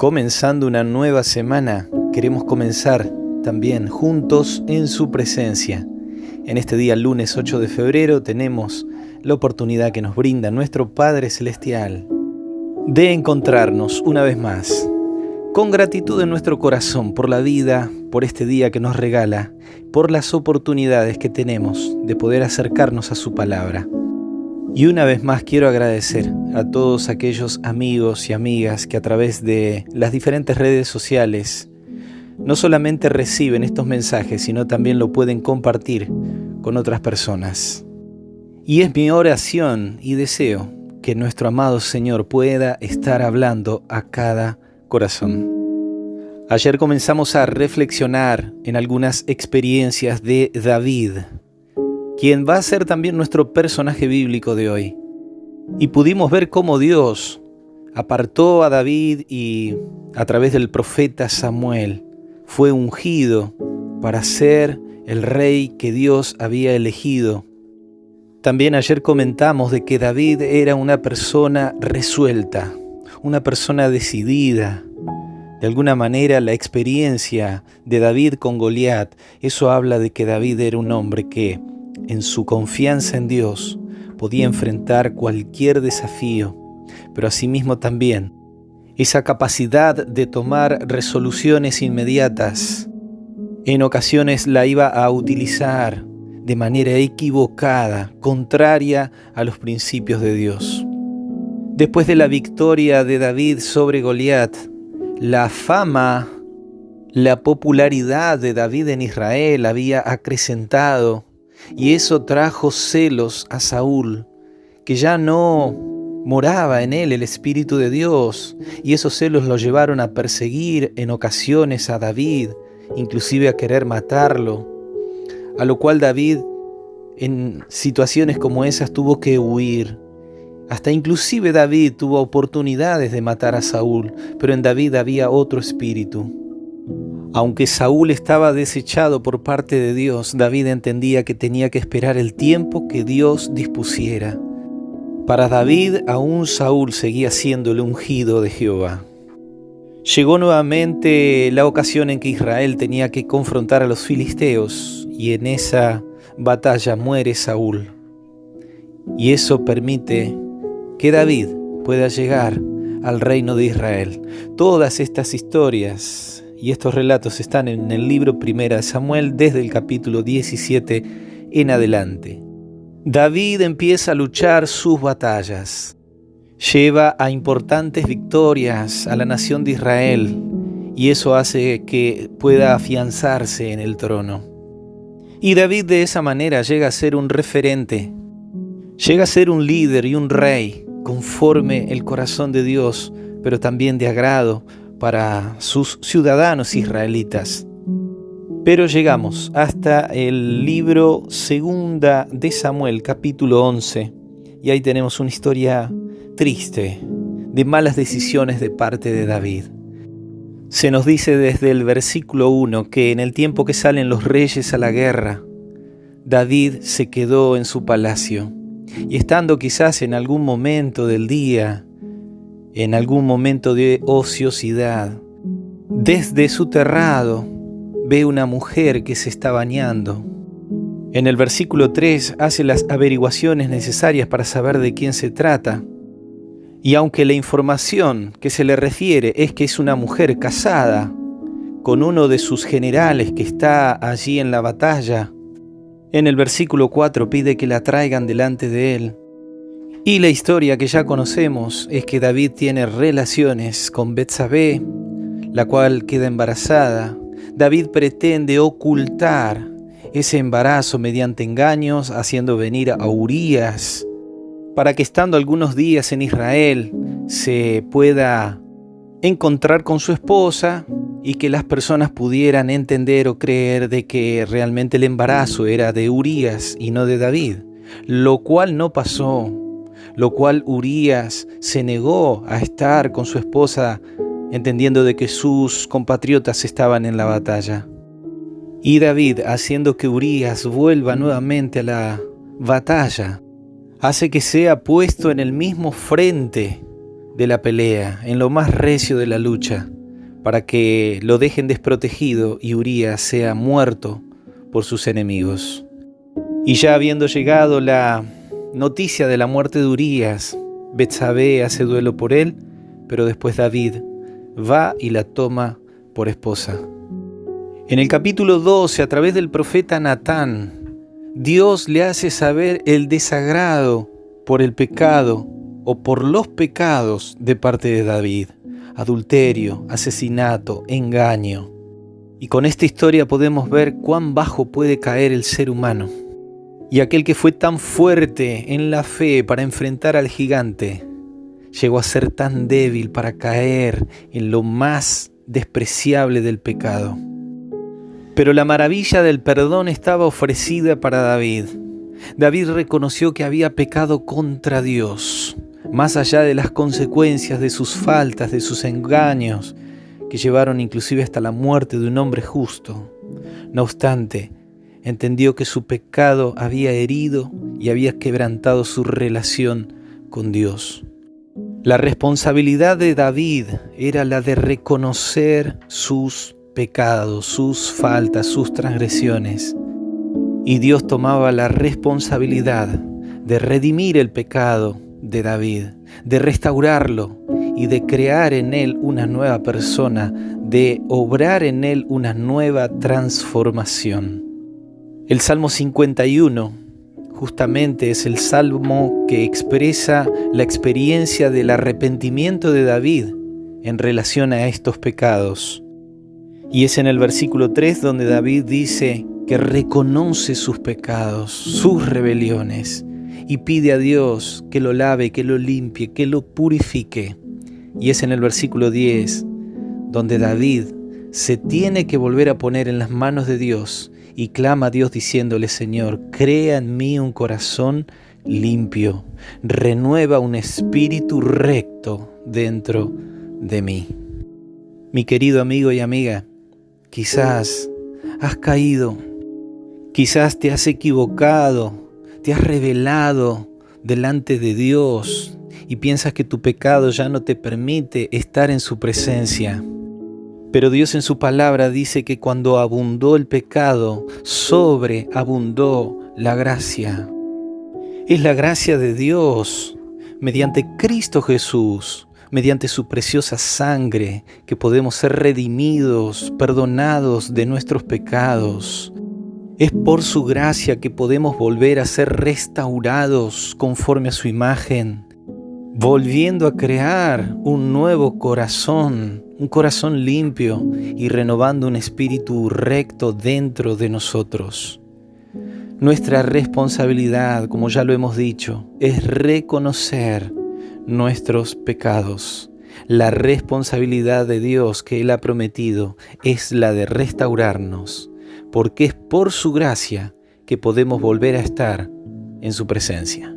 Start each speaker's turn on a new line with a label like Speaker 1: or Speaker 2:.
Speaker 1: Comenzando una nueva semana, queremos comenzar también juntos en su presencia. En este día, lunes 8 de febrero, tenemos la oportunidad que nos brinda nuestro Padre Celestial de encontrarnos una vez más, con gratitud en nuestro corazón por la vida, por este día que nos regala, por las oportunidades que tenemos de poder acercarnos a su palabra. Y una vez más quiero agradecer a todos aquellos amigos y amigas que a través de las diferentes redes sociales no solamente reciben estos mensajes, sino también lo pueden compartir con otras personas. Y es mi oración y deseo que nuestro amado Señor pueda estar hablando a cada corazón. Ayer comenzamos a reflexionar en algunas experiencias de David, quien va a ser también nuestro personaje bíblico de hoy. Y pudimos ver cómo Dios apartó a David y a través del profeta Samuel fue ungido para ser el rey que Dios había elegido. También ayer comentamos de que David era una persona resuelta, una persona decidida. De alguna manera la experiencia de David con Goliat, eso habla de que David era un hombre que en su confianza en Dios podía enfrentar cualquier desafío, pero asimismo también esa capacidad de tomar resoluciones inmediatas, en ocasiones la iba a utilizar de manera equivocada, contraria a los principios de Dios. Después de la victoria de David sobre Goliat, la fama, la popularidad de David en Israel había acrecentado, y eso trajo celos a Saúl, que ya no moraba en él el Espíritu de Dios, y esos celos lo llevaron a perseguir en ocasiones a David, inclusive a querer matarlo, a lo cual David en situaciones como esas tuvo que huir. Hasta inclusive David tuvo oportunidades de matar a Saúl, pero en David había otro espíritu. Aunque Saúl estaba desechado por parte de Dios, David entendía que tenía que esperar el tiempo que Dios dispusiera. Para David, aún Saúl seguía siendo el ungido de Jehová. Llegó nuevamente la ocasión en que Israel tenía que confrontar a los filisteos, y en esa batalla muere Saúl. Y eso permite que David pueda llegar al reino de Israel. Todas estas historias y estos relatos están en el libro Primera de Samuel, desde el capítulo 17 en adelante. David empieza a luchar sus batallas. Lleva a importantes victorias a la nación de Israel, y eso hace que pueda afianzarse en el trono. Y David de esa manera llega a ser un referente, llega a ser un líder y un rey conforme el corazón de Dios, pero también de agrado para sus ciudadanos israelitas. Pero llegamos hasta el libro Segunda de Samuel, capítulo 11, y ahí tenemos una historia triste, de malas decisiones de parte de David. Se nos dice desde el versículo 1 que en el tiempo que salen los reyes a la guerra, David se quedó en su palacio, y estando quizás en algún momento del día, en algún momento de ociosidad, desde su terrado ve una mujer que se está bañando. En el versículo 3 hace las averiguaciones necesarias para saber de quién se trata. Y aunque la información que se le refiere es que es una mujer casada con uno de sus generales que está allí en la batalla, en el versículo 4 pide que la traigan delante de él. Y la historia que ya conocemos es que David tiene relaciones con Betsabé, la cual queda embarazada. David pretende ocultar ese embarazo mediante engaños, haciendo venir a Urías, para que estando algunos días en Israel se pueda encontrar con su esposa y que las personas pudieran entender o creer de que realmente el embarazo era de Urías y no de David, lo cual no pasó, lo cual Urías se negó a estar con su esposa entendiendo de que sus compatriotas estaban en la batalla. Y David, haciendo que Urías vuelva nuevamente a la batalla, hace que sea puesto en el mismo frente de la pelea, en lo más recio de la lucha, para que lo dejen desprotegido y Urías sea muerto por sus enemigos. Y ya habiendo llegado la noticia de la muerte de Urías, Betsabé hace duelo por él, pero después David va y la toma por esposa. En el capítulo 12, a través del profeta Natán, Dios le hace saber el desagrado por el pecado o por los pecados de parte de David: adulterio, asesinato, engaño. Y con esta historia podemos ver cuán bajo puede caer el ser humano. Y aquel que fue tan fuerte en la fe para enfrentar al gigante, llegó a ser tan débil para caer en lo más despreciable del pecado. Pero la maravilla del perdón estaba ofrecida para David. David reconoció que había pecado contra Dios, más allá de las consecuencias de sus faltas, de sus engaños, que llevaron inclusive hasta la muerte de un hombre justo. No obstante, entendió que su pecado había herido y había quebrantado su relación con Dios. La responsabilidad de David era la de reconocer sus pecados, sus faltas, sus transgresiones. Y Dios tomaba la responsabilidad de redimir el pecado de David, de restaurarlo y de crear en él una nueva persona, de obrar en él una nueva transformación. El Salmo 51 justamente es el salmo que expresa la experiencia del arrepentimiento de David en relación a estos pecados. Y es en el versículo 3 donde David dice que reconoce sus pecados, sus rebeliones, y pide a Dios que lo lave, que lo limpie, que lo purifique. Y es en el versículo 10 donde David se tiene que volver a poner en las manos de Dios y clama a Dios diciéndole: Señor, crea en mí un corazón limpio, renueva un espíritu recto dentro de mí. Mi querido amigo y amiga, quizás has caído, quizás te has equivocado, te has rebelado delante de Dios y piensas que tu pecado ya no te permite estar en su presencia. Pero Dios en su palabra dice que cuando abundó el pecado, sobreabundó la gracia. Es la gracia de Dios mediante Cristo Jesús, mediante su preciosa sangre, que podemos ser redimidos, perdonados de nuestros pecados. Es por su gracia que podemos volver a ser restaurados conforme a su imagen, volviendo a crear un nuevo corazón, un corazón limpio y renovando un espíritu recto dentro de nosotros. Nuestra responsabilidad, como ya lo hemos dicho, es reconocer nuestros pecados. La responsabilidad de Dios que Él ha prometido es la de restaurarnos, porque es por su gracia que podemos volver a estar en su presencia.